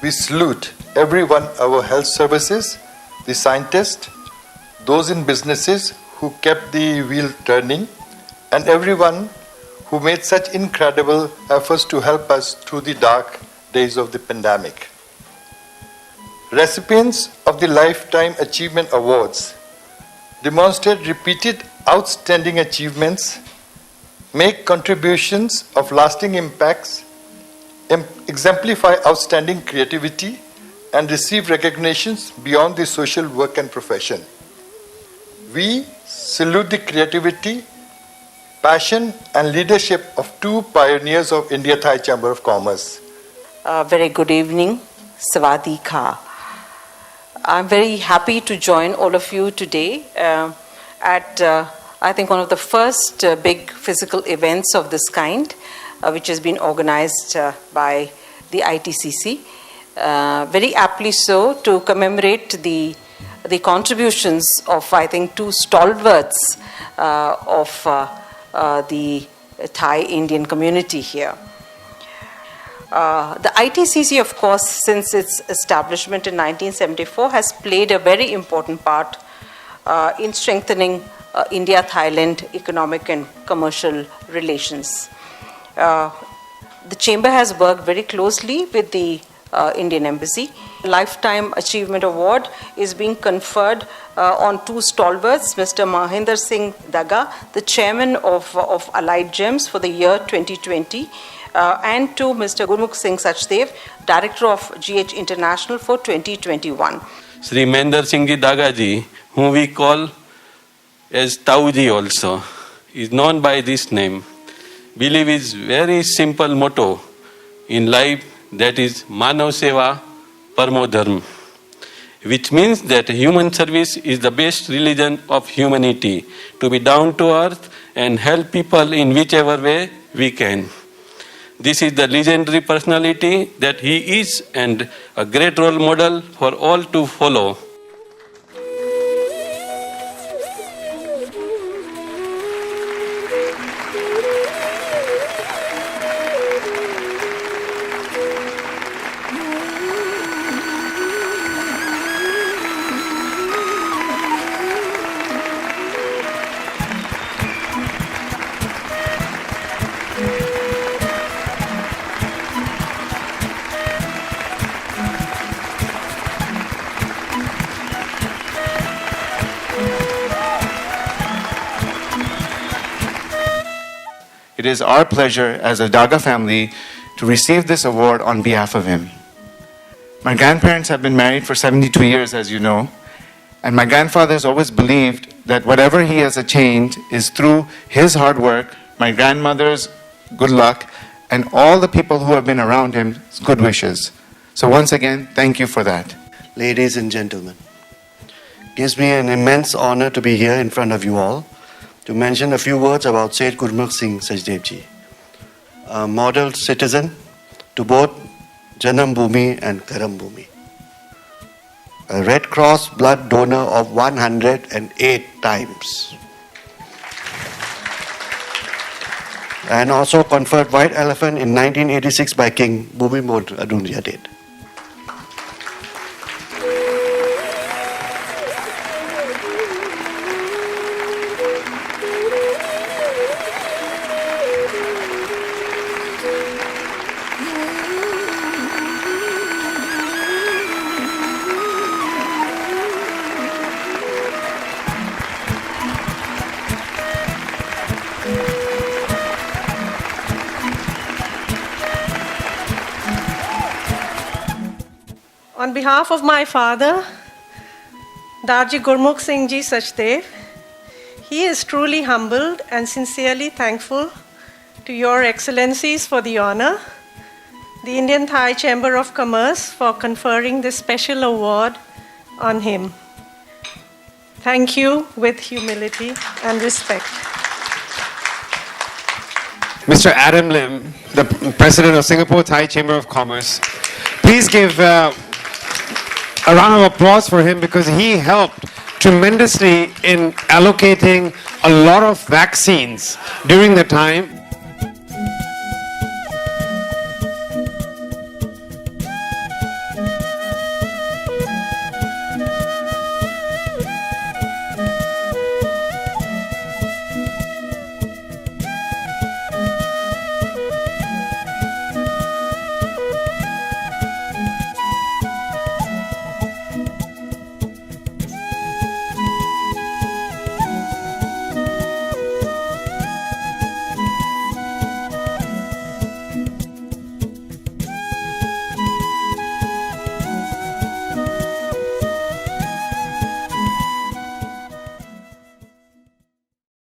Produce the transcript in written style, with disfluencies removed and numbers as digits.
we salute everyone, our health services, the scientists, those in businesses who kept the wheel turning, and everyone who made such incredible efforts to help us through the dark days of the pandemic. Recipients of the Lifetime Achievement Awards demonstrate repeated outstanding achievements, make contributions of lasting impacts, exemplify outstanding creativity, and receive recognitions beyond the social work and profession. We salute the creativity, passion, and leadership of two pioneers of India-Thai Chamber of Commerce. Very good evening, Sawadee Kha. I'm very happy to join all of you today at, I think, one of the first big physical events of this kind, which has been organized by the ITCC. Very aptly so, to commemorate the contributions of, I think, two stalwarts of the Thai Indian community here. The ITCC, of course, since its establishment in 1974, has played a very important part in strengthening India-Thailand economic and commercial relations. The Chamber has worked very closely with the Indian Embassy. Lifetime Achievement Award is being conferred on two stalwarts, Mr. Mahinder Singh Daga, the Chairman of Allied Gems for the year 2020, and to Mr. Gurmukh Singh Sachdev, Director of GH International for 2021. Sri Mahinder Singh Ji Daga Ji, whom we call as Tauji also, is known by this name. Believe his very simple motto in life, that is Manav Seva Parmo Dharma, which means that human service is the best religion of humanity, to be down to earth and help people in whichever way we can. This is the legendary personality that he is, and a great role model for all to follow. It is our pleasure as a Daga family to receive this award on behalf of him. My grandparents have been married for 72 years, as you know, and my grandfather has always believed that whatever he has attained is through his hard work, my grandmother's good luck, and all the people who have been around him, good wishes. So once again, thank you for that. Ladies and gentlemen, it gives me an immense honor to be here in front of you all to mention a few words about Seth Gurmukh Singh Sachdev Ji, a model citizen to both Janam Bhoomi and Karam Bhoomi, a Red Cross blood donor of 108 times, and also conferred White Elephant in 1986 by King Bhumibol Adulyadej. On behalf of my father, Darji Gurmukh Singh Ji Sachdev, he is truly humbled and sincerely thankful to Your Excellencies for the honor, the Indian Thai Chamber of Commerce for conferring this special award on him. Thank you with humility and respect. Mr. Adam Lim, the President of Singapore Thai Chamber of Commerce. Please give a round of applause for him, because he helped tremendously in allocating a lot of vaccines during the time.